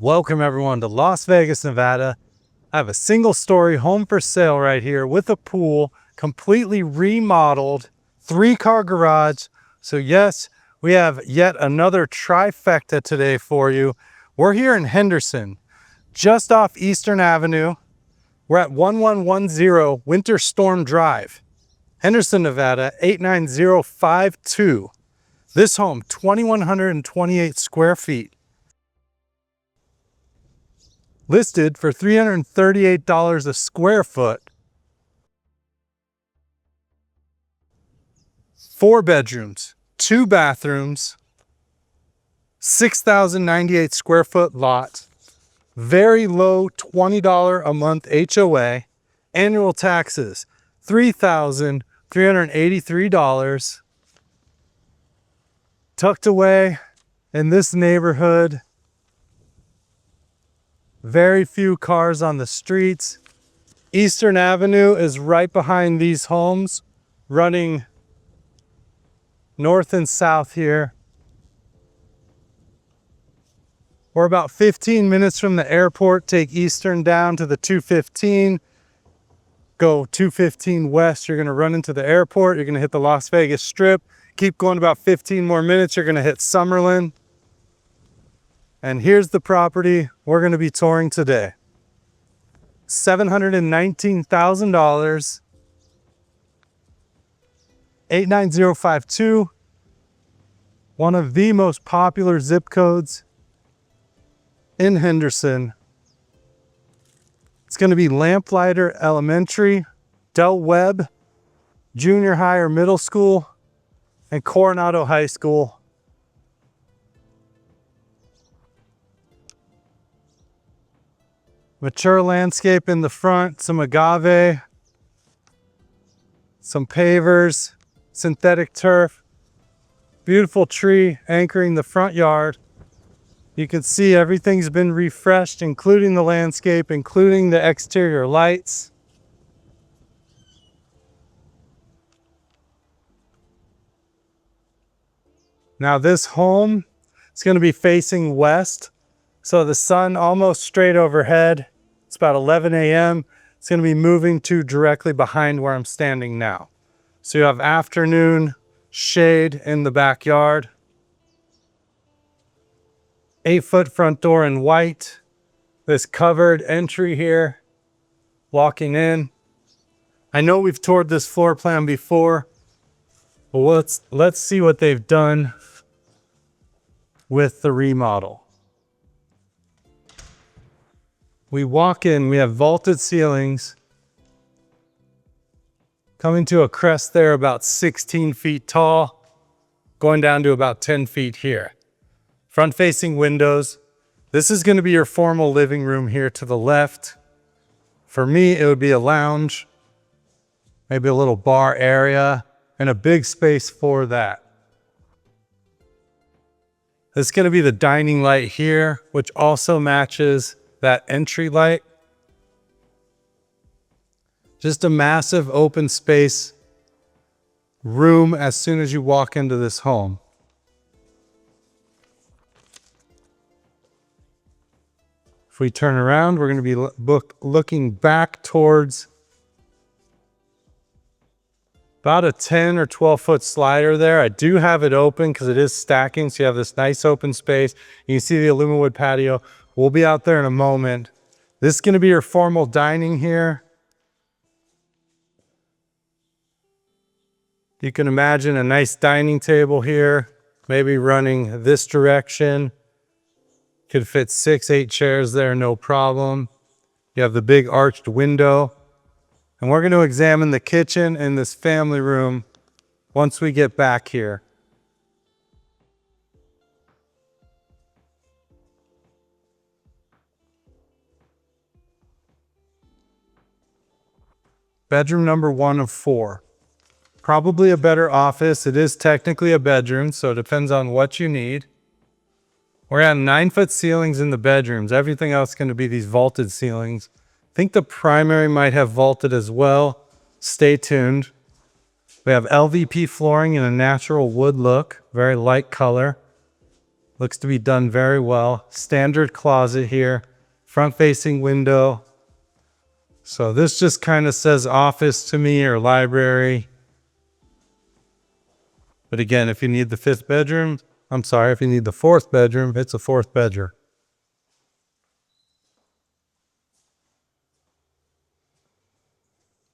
Welcome everyone to Las Vegas, Nevada. I have a single story home for sale right here with a pool, completely remodeled, 3-car garage. So yes, we have yet another trifecta today for you. We're here in Henderson, just off Eastern Avenue. We're at 1110 Winter Storm Drive, Henderson, Nevada, 89052. This home, 2,128 square feet. Listed for $338 a square foot. 4 bedrooms, 2 bathrooms, 6,098 square foot lot. Very low $20 a month HOA. Annual taxes, $3,383. Tucked away in this neighborhood. Very few cars on the streets. Eastern Avenue is right behind these homes, running north and south here. We're about 15 minutes from the airport. Take Eastern down to the 215. Go 215 west, you're gonna run into the airport. You're gonna hit the Las Vegas Strip. Keep going about 15 more minutes, you're gonna hit Summerlin. And here's the property we're going to be touring today. $719,000, 89052, one of the most popular zip codes in Henderson. It's going to be Lamplighter Elementary, Del Webb Junior High or Middle School, and Coronado High School. Mature landscape in the front, some agave, some pavers, synthetic turf, beautiful tree anchoring the front yard. You can see everything's been refreshed, including the landscape, including the exterior lights. Now this home is going to be facing west, so the sun almost straight overhead. It's about 11 a.m. It's going to be moving to directly behind where I'm standing now. So you have afternoon shade in the backyard. 8-foot front door in white. This covered entry here, walking in. I know we've toured this floor plan before, but let's see what they've done with the remodel. We walk in, we have vaulted ceilings, coming to a crest there about 16 feet tall, going down to about 10 feet here. Front-facing windows. This is going to be your formal living room here to the left. For me, it would be a lounge, maybe a little bar area, and a big space for that. This is going to be the dining light here, which also matches that entry light. Just a massive open space room as soon as you walk into this home. If we turn around, we're going to be looking back towards about a 10 or 12 foot slider there. I do have it open because it is stacking, so you have this nice open space. You can see the aluminum wood patio. We'll be out there in a moment. This is going to be your formal dining here. You can imagine a nice dining table here, maybe running this direction. Could fit 6-8 chairs there, no problem. You have the big arched window. And we're going to examine the kitchen and this family room once we get back here. Bedroom number 1 of 4. Probably a better office. It is technically a bedroom, so it depends on what you need. We're at 9-foot ceilings in the bedrooms. Everything else is going to be these vaulted ceilings. I think the primary might have vaulted as well. Stay tuned. We have LVP flooring in a natural wood look, very light color. Looks to be done very well. Standard closet here, front facing window. So this just kind of says office to me or library. But again, if you need the if you need the fourth bedroom, it's a fourth bedroom.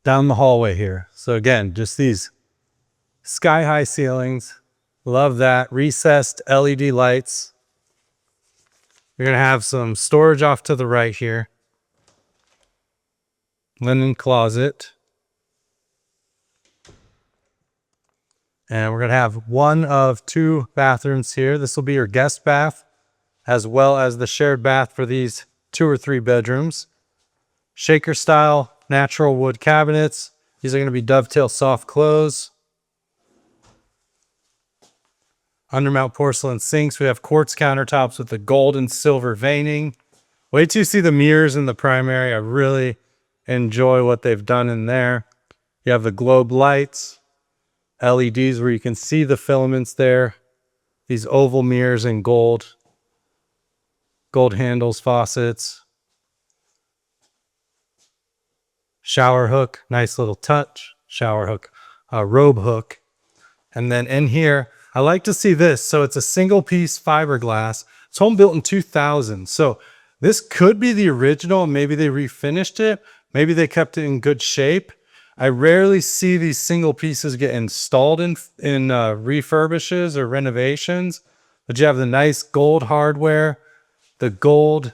Down the hallway here. So again, just these sky high ceilings. Love that. Recessed LED lights. You're going to have some storage off to the right here. Linen closet. And we're going to have one of two bathrooms here. This will be your guest bath, as well as the shared bath for these 2 or 3 bedrooms. Shaker style natural wood cabinets. These are going to be dovetail soft close. Undermount porcelain sinks. We have quartz countertops with the gold and silver veining. Wait till you see the mirrors in the primary. I really enjoy what they've done in there. You have the globe lights, LEDs where you can see the filaments there. These oval mirrors in gold. Gold handles, faucets. Shower hook, nice little touch. Shower hook, robe hook. And then in here, I like to see this. So it's a single piece fiberglass. It's home built in 2000. So this could be the original. Maybe they refinished it. Maybe they kept it in good shape. I rarely see these single pieces get installed in refurbishes or renovations. But you have the nice gold hardware, the gold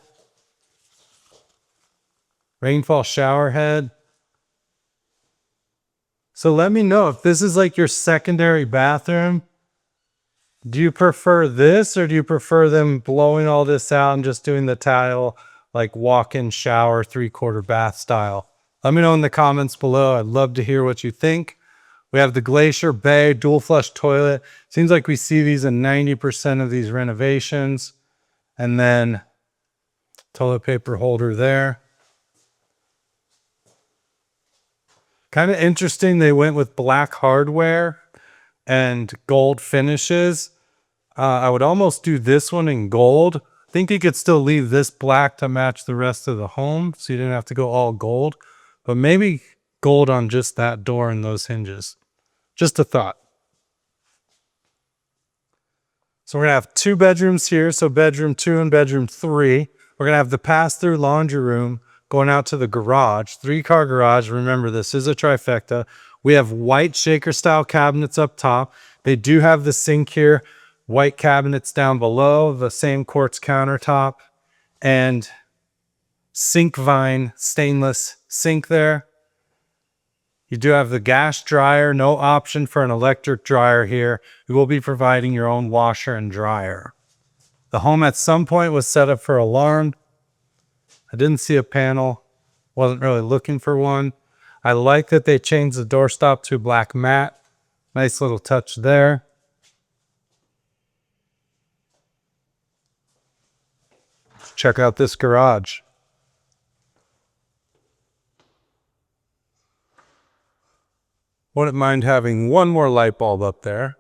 rainfall shower head. So let me know if this is like your secondary bathroom. Do you prefer this, or do you prefer them blowing all this out and just doing the tile, like walk-in shower, 3/4 bath style? Let me know in the comments below. I'd love to hear what you think. We have the Glacier Bay dual flush toilet. Seems like we see these in 90% of these renovations. And then toilet paper holder there. Kind of interesting, they went with black hardware and gold finishes. I would almost do this one in gold. I think you could still leave this black to match the rest of the home, so you didn't have to go all gold. But maybe gold on just that door and those hinges. Just a thought. So we're going to have 2 bedrooms here, so bedroom 2 and bedroom 3. We're going to have the pass-through laundry room going out to the garage, 3-car garage. Remember, this is a trifecta. We have white shaker style cabinets up top. They do have the sink here, white cabinets down below, the same quartz countertop, and sink vine stainless sink there. You do have the gas dryer, no option for an electric dryer here. You will be providing your own washer and dryer. The home at some point was set up for alarm. I didn't see a panel, wasn't really looking for one. I like that they changed the doorstop to black matte. Nice little touch there. Check out this garage. Wouldn't mind having one more light bulb up there,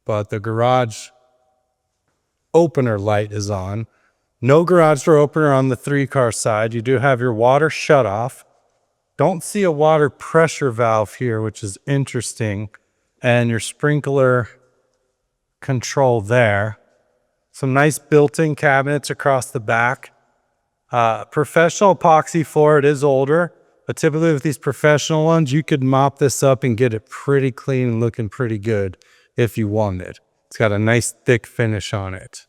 but the garage opener light is on. No garage door opener on the 3-car side. You do have your water shut off. Don't see a water pressure valve here, which is interesting. And your sprinkler control there. Some nice built-in cabinets across the back. Professional epoxy floor. It is older, but typically with these professional ones, you could mop this up and get it pretty clean and looking pretty good if you wanted. It's got a nice thick finish on it.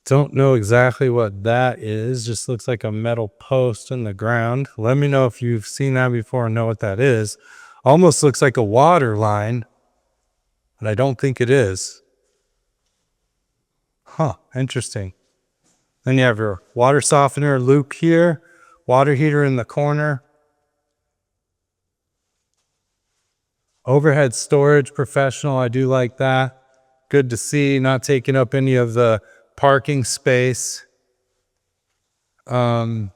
Don't know exactly what that is. Just looks like a metal post in the ground. Let me know if you've seen that before and know what that is. Almost looks like a water line, but I don't think it is. Huh, interesting. Then you have your water softener loop here, water heater in the corner. Overhead storage, professional, I do like that. Good to see, not taking up any of the parking space. Okay,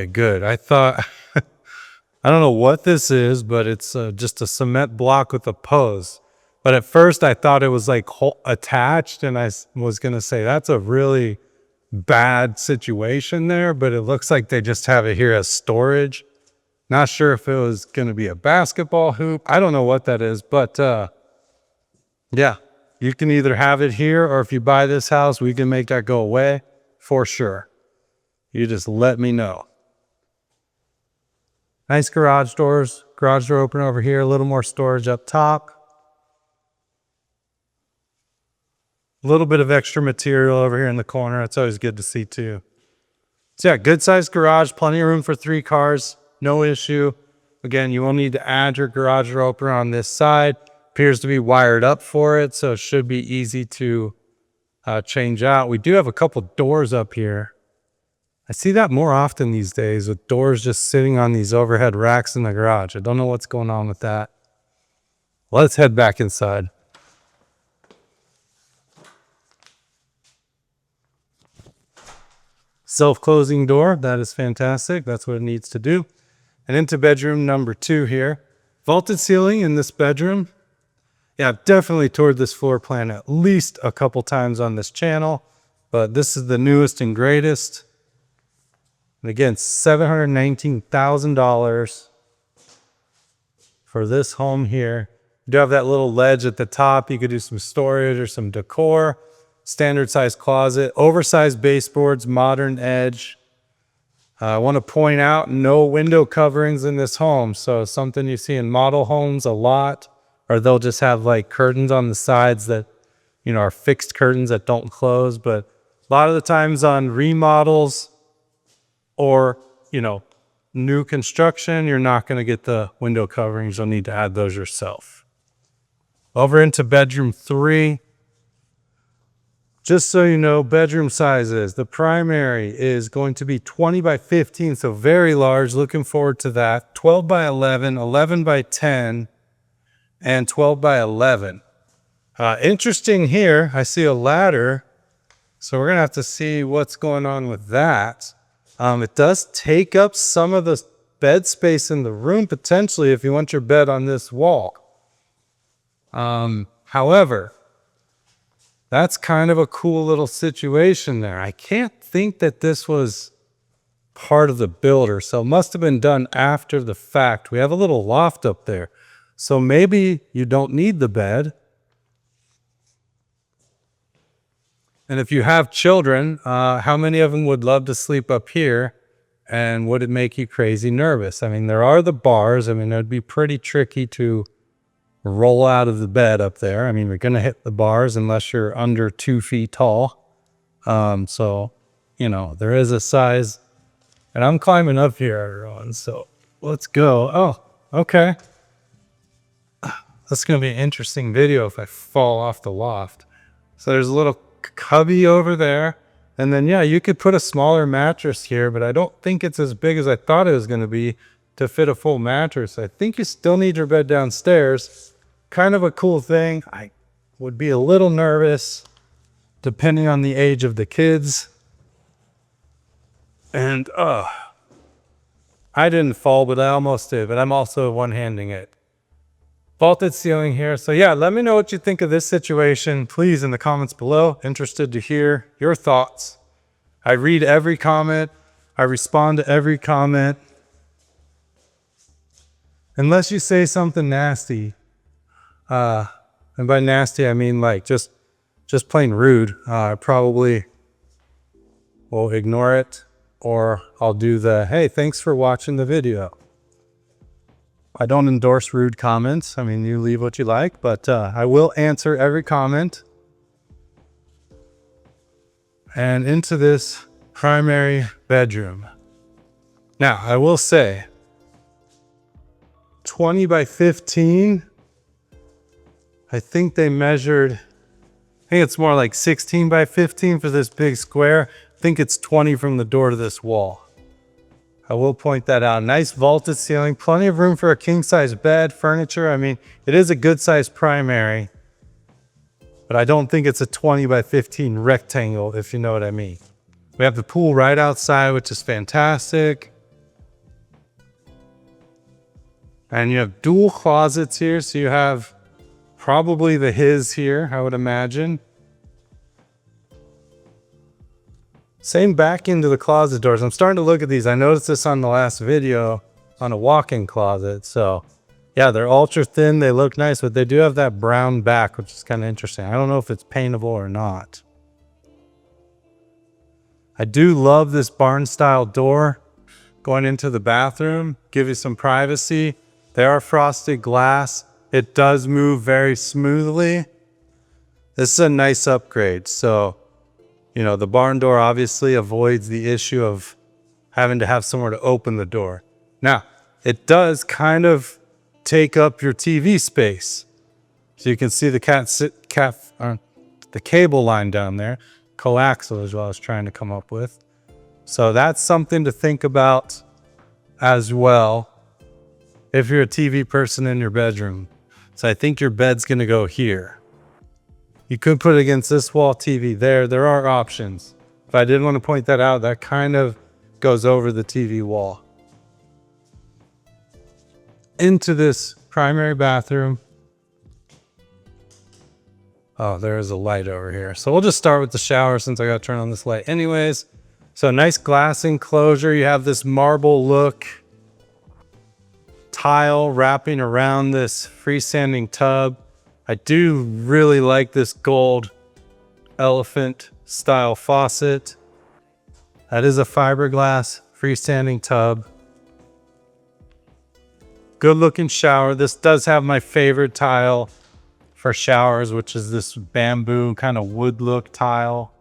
good. I thought I don't know what this is, but it's just a cement block with a post. But at first I thought it was like attached, and I was going to say that's a really bad situation there, but it looks like they just have it here as storage. Not sure if it was going to be a basketball hoop. I don't know what that is, but yeah, you can either have it here, or if you buy this house, we can make that go away for sure. You just let me know. Nice garage doors. Garage door opener over here. A little more storage up top. A little bit of extra material over here in the corner. It's always good to see too. So yeah, good sized garage. Plenty of room for 3 cars. No issue. Again, you will need to add your garage door opener on this side. Appears to be wired up for it, so it should be easy to change out. We do have a couple doors up here. I see that more often these days, with doors just sitting on these overhead racks in the garage. I don't know what's going on with that. Let's head back inside. Self-closing door. That is fantastic. That's what it needs to do. And into bedroom number 2 here. Vaulted ceiling in this bedroom. Yeah, I've definitely toured this floor plan at least a couple times on this channel, but this is the newest and greatest. And again, $719,000 for this home here. You do have that little ledge at the top. You could do some storage or some decor. Standard size closet, oversized baseboards, modern edge. I want to point out, no window coverings in this home. So something you see in model homes a lot, or they'll just have like curtains on the sides that, you know, are fixed curtains that don't close. But a lot of the times on remodels or, you know, new construction, you're not going to get the window coverings. You'll need to add those yourself. Over into bedroom 3. Just so you know, bedroom sizes. The primary is going to be 20 by 15, so very large. Looking forward to that. 12 by 11, 11 by 10, and 12 by 11. Interesting here, I see a ladder, so we're going to have to see what's going on with that. It does take up some of the bed space in the room, potentially, if you want your bed on this wall. However, that's kind of a cool little situation there. I can't think that this was part of the builder, so it must have been done after the fact. We have a little loft up there, so maybe you don't need the bed. And if you have children, how many of them would love to sleep up here? And would it make you crazy nervous? I mean, there are the bars. I mean, it would be pretty tricky to roll out of the bed up there. I mean, you're going to hit the bars unless you're under 2 feet tall. So, you know, there is a size. And I'm climbing up here, everyone. So let's go. Oh, okay. That's going to be an interesting video if I fall off the loft. So there's a little cubby over there. And then, yeah, you could put a smaller mattress here, but I don't think it's as big as I thought it was going to be to fit a full mattress. I think you still need your bed downstairs. Kind of a cool thing. I would be a little nervous depending on the age of the kids. And I didn't fall, but I almost did, but I'm also one-handing it. Vaulted ceiling here. So yeah, let me know what you think of this situation, please, in the comments below. Interested to hear your thoughts. I read every comment. I respond to every comment. Unless you say something nasty. And by nasty, I mean like just plain rude. I probably will ignore it, or I'll do the, hey, thanks for watching the video. I don't endorse rude comments. I mean, you leave what you like, but I will answer every comment. And into this primary bedroom. Now, I will say 20 by 15. I think they measured, I think it's more like 16 by 15 for this big square. I think it's 20 from the door to this wall. I will point that out. Nice vaulted ceiling, plenty of room for a king-size bed, furniture. I mean, it is a good-sized primary, but I don't think it's a 20 by 15 rectangle, if you know what I mean. We have the pool right outside, which is fantastic. And you have dual closets here. So you have probably the his here, I would imagine. Same back into the closet doors. I'm starting to look at these. I noticed this on the last video on a walk-in closet. So yeah, they're ultra thin. They look nice, but they do have that brown back, which is kind of interesting. I don't know if it's paintable or not. I do love this barn style door going into the bathroom. Give you some privacy. They are frosted glass. It does move very smoothly. This is a nice upgrade. So, you know, the barn door obviously avoids the issue of having to have somewhere to open the door. Now, it does kind of take up your TV space. So you can see the the cable line down there. Coaxial is what I was trying to come up with. So that's something to think about as well if you're a TV person in your bedroom. So I think your bed's gonna go here. You could put it against this wall TV there. There are options. If I did want to point that out, that kind of goes over the TV wall. Into this primary bathroom. Oh, there is a light over here. So we'll just start with the shower since I got to turn on this light anyways. So nice glass enclosure. You have this marble look tile wrapping around this freestanding tub. I do really like this gold elephant style faucet. That is a fiberglass freestanding tub. Good looking shower. This does have my favorite tile for showers, which is this bamboo kind of wood look tile.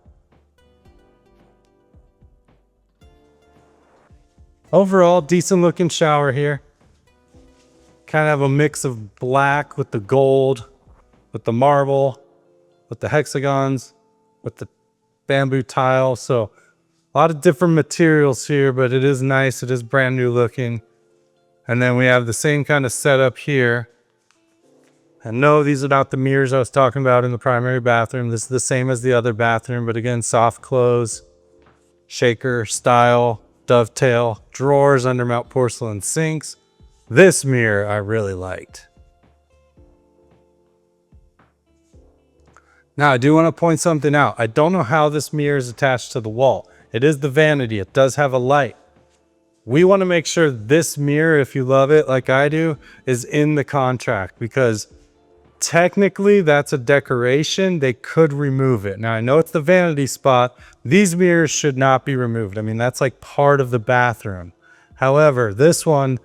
Overall, decent looking shower here. Kind of have a mix of black with the gold, with the marble, with the hexagons, with the bamboo tile. So a lot of different materials here, but it is nice. It is brand new looking. And then we have the same kind of setup here. And no, these are not the mirrors I was talking about in the primary bathroom. This is the same as the other bathroom, but again, soft close, shaker style, dovetail, drawers, undermount porcelain sinks. This mirror I really liked. Now I do want to point something out. I don't know how this mirror is attached to the wall. It is the vanity. It does have a light. We want to make sure this mirror, if you love it like I do, is in the contract, because technically that's a decoration. They could remove it. Now I know it's the vanity spot. These mirrors should not be removed. I mean, that's like part of the bathroom. However, this one,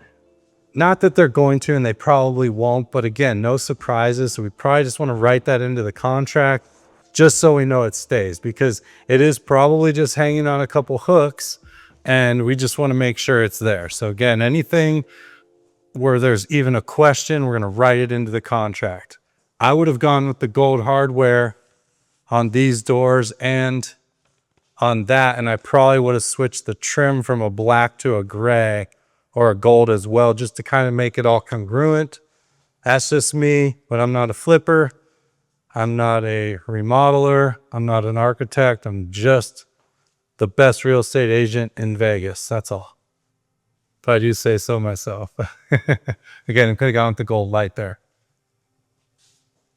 not that they're going to, and they probably won't, but again, no surprises. So we probably just want to write that into the contract just so we know it stays, because it is probably just hanging on a couple hooks and we just want to make sure it's there. So again, anything where there's even a question, we're going to write it into the contract. I would have gone with the gold hardware on these doors and on that, and I probably would have switched the trim from a black to a gray or a gold as well, just to kind of make it all congruent. That's just me, but I'm not a flipper. I'm not a remodeler. I'm not an architect. I'm just the best real estate agent in Vegas. That's all. If I do say so myself. Again, I could have gone with the gold light there.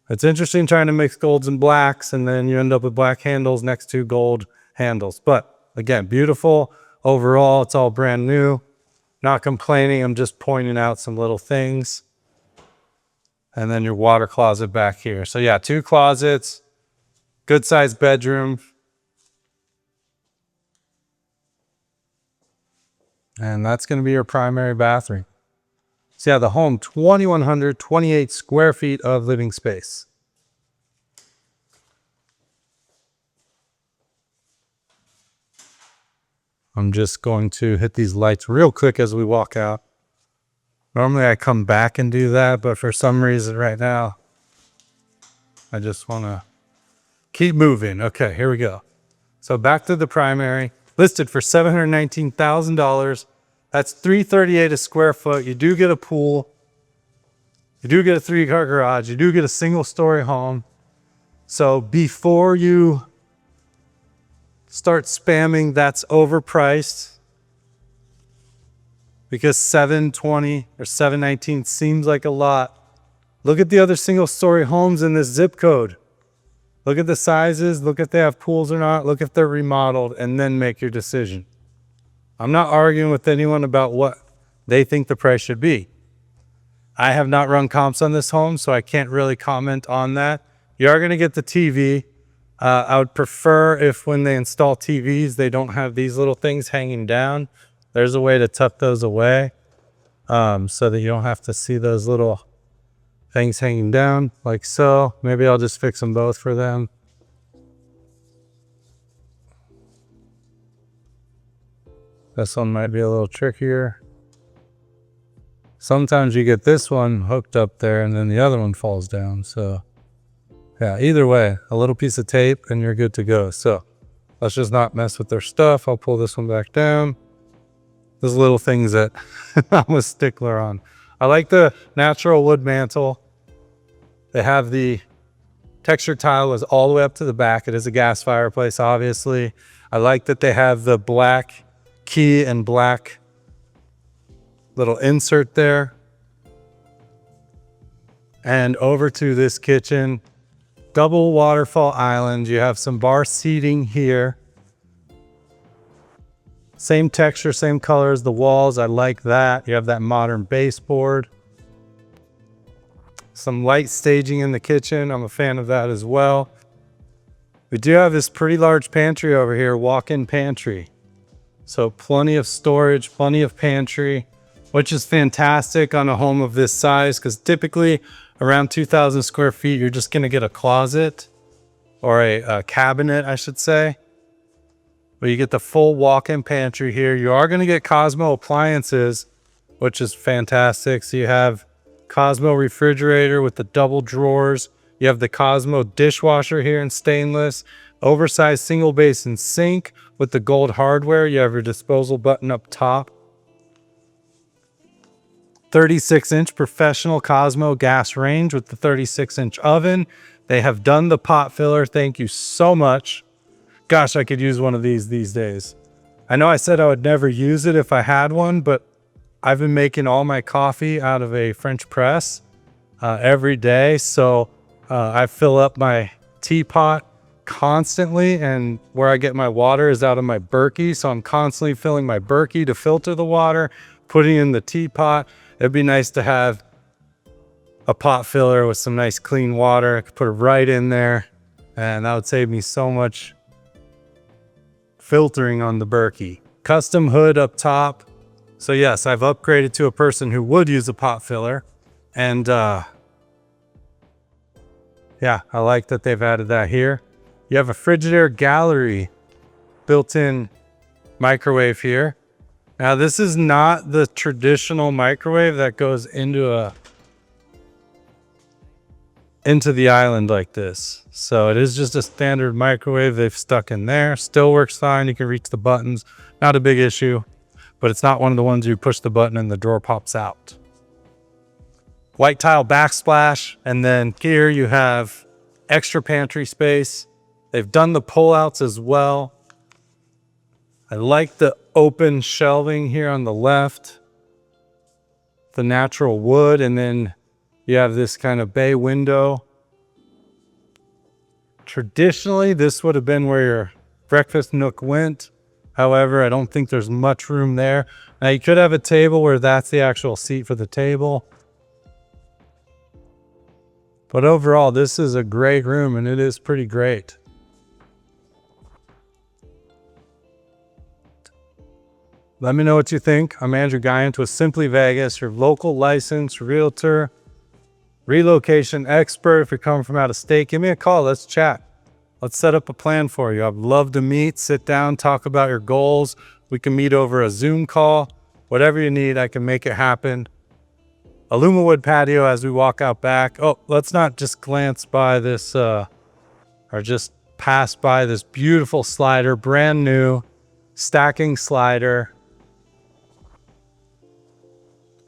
It's interesting trying to mix golds and blacks, and then you end up with black handles next to gold handles. But again, beautiful overall. It's all brand new. Not complaining. I'm just pointing out some little things. And then your water closet back here. So yeah, 2 closets, good sized bedroom. And that's going to be your primary bathroom. So yeah, the home, 2,128 square feet of living space. I'm just going to hit these lights real quick as we walk out. Normally I come back and do that, but for some reason right now, I just want to keep moving. Okay, here we go. So back to the primary, listed for $719,000. That's $338 a square foot. You do get a pool. You do get a 3-car garage. You do get a single-story home. So before you start spamming, that's overpriced. because 720 or 719 seems like a lot. Look at the other single story homes in this zip code. Look at the sizes, look if they have pools or not, look if they're remodeled, and then make your decision. I'm not arguing with anyone about what they think the price should be. I have not run comps on this home, so I can't really comment on that. You are going to get the TV. I would prefer if when they install TVs, they don't have these little things hanging down. There's a way to tuck those away so that you don't have to see those little things hanging down like so. Maybe I'll just fix them both for them. This one might be a little trickier. Sometimes you get this one hooked up there and then the other one falls down. So yeah, either way, a little piece of tape and you're good to go. So let's just not mess with their stuff. I'll pull this one back down. Those little things that I'm a stickler on. I like the natural wood mantle. They have the texture tile goes all the way up to the back. It is a gas fireplace, obviously. I like that they have the black key and black little insert there. And over to this kitchen, double waterfall island. You have some bar seating here. Same texture, same colors, the walls, I like that. You have that modern baseboard. Some light staging in the kitchen, I'm a fan of that as well. We do have this pretty large pantry over here, walk-in pantry. So plenty of storage, plenty of pantry, which is fantastic on a home of this size, because typically around 2,000 square feet, you're just gonna get a closet or a cabinet, I should say. But you get the full walk-in pantry here. You are gonna get Cosmo appliances, which is fantastic. So you have Cosmo refrigerator with the double drawers. You have the Cosmo dishwasher here in stainless, oversized single basin sink with the gold hardware. You have your disposal button up top. 36-inch professional Cosmo gas range with the 36-inch oven. They have done the pot filler. Thank you so much. Gosh, I could use one of these days. I know I said I would never use it if I had one, but I've been making all my coffee out of a French press every day. So I fill up my teapot constantly, and where I get my water is out of my Berkey. So I'm constantly filling my Berkey to filter the water, putting in the teapot. It'd be nice to have a pot filler with some nice clean water. I could put it right in there, and that would save me so much filtering on the Berkey. Custom hood up top. So yes, I've upgraded to a person who would use a pot filler. And yeah, I like that they've added that here. You have a Frigidaire gallery built-in microwave here. Now this is not the traditional microwave that goes into the island like this. So it is just a standard microwave they've stuck in there. Still works fine. You can reach the buttons. Not a big issue, but it's not one of the ones you push the button and the drawer pops out. White tile backsplash. And then here you have extra pantry space. They've done the pullouts as well. I like the open shelving here on the left, the natural wood, and then you have this kind of bay window. Traditionally, this would have been where your breakfast nook went. However, I don't think there's much room there. Now you could have a table where that's the actual seat for the table. But overall, this is a great room, and it is pretty great. Let me know what you think. I'm Andrew Guiant with Simply Vegas, your local licensed realtor, relocation expert. If you're coming from out of state, give me a call. Let's chat. Let's set up a plan for you. I'd love to meet, sit down, talk about your goals. We can meet over a Zoom call. Whatever you need, I can make it happen. A Lumawood patio as we walk out back. Oh, let's not just glance by this or just pass by this beautiful slider, brand new, stacking slider.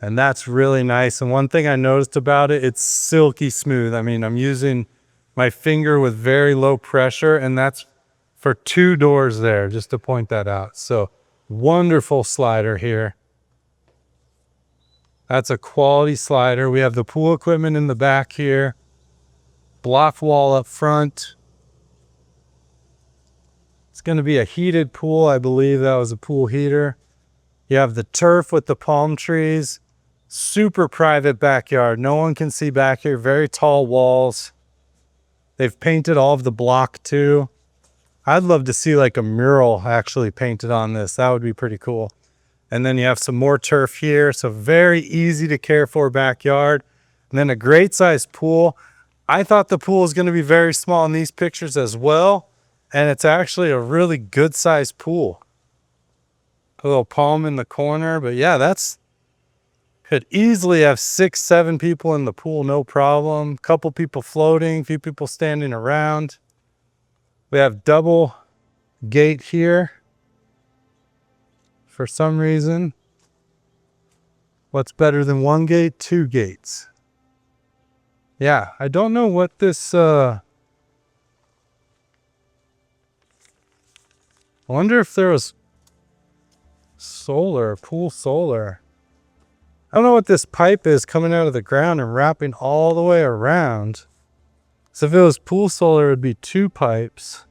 And that's really nice. And one thing I noticed about it, it's silky smooth. I mean, I'm using my finger with very low pressure, and that's for 2 doors there, just to point that out. So wonderful slider here. That's a quality slider. We have the pool equipment in the back here. Block wall up front. It's going to be a heated pool. I believe that was a pool heater. You have the turf with the palm trees. Super private backyard. No one can see back here. Very tall walls. They've painted all of the block too. I'd love to see like a mural actually painted on this. That would be pretty cool. And then you have some more turf here. So very easy to care for backyard. And then a great sized pool. I thought the pool was going to be very small in these pictures as well. And it's actually a really good sized pool. A little palm in the corner. But yeah, could easily have 6-7 people in the pool, no problem. Couple people floating, few people standing around. We have double gate here. For some reason, what's better than one gate? 2 gates. Yeah, I don't know what this, I wonder if there was solar, pool solar. I don't know what this pipe is coming out of the ground and wrapping all the way around. So if it was pool solar, it would be 2 pipes.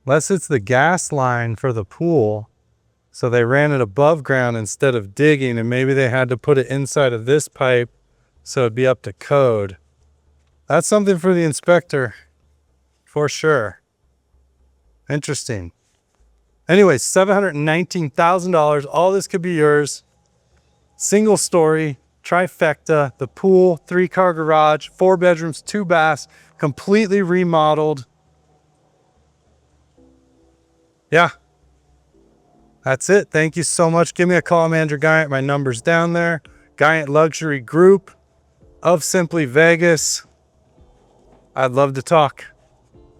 Unless it's the gas line for the pool. So they ran it above ground instead of digging, and maybe they had to put it inside of this pipe so it'd be up to code. That's something for the inspector, for sure. Interesting. Anyways, $719,000. All this could be yours. Single story, trifecta, the pool, 3-car garage, 4 bedrooms, 2 baths, completely remodeled. Yeah, that's it. Thank you so much. Give me a call. I'm Andrew Guiant. My number's down there. Guiant Luxury Group of Simply Vegas. I'd love to talk.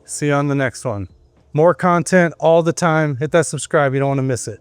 See you on the next one. More content all the time. Hit that subscribe. You don't want to miss it.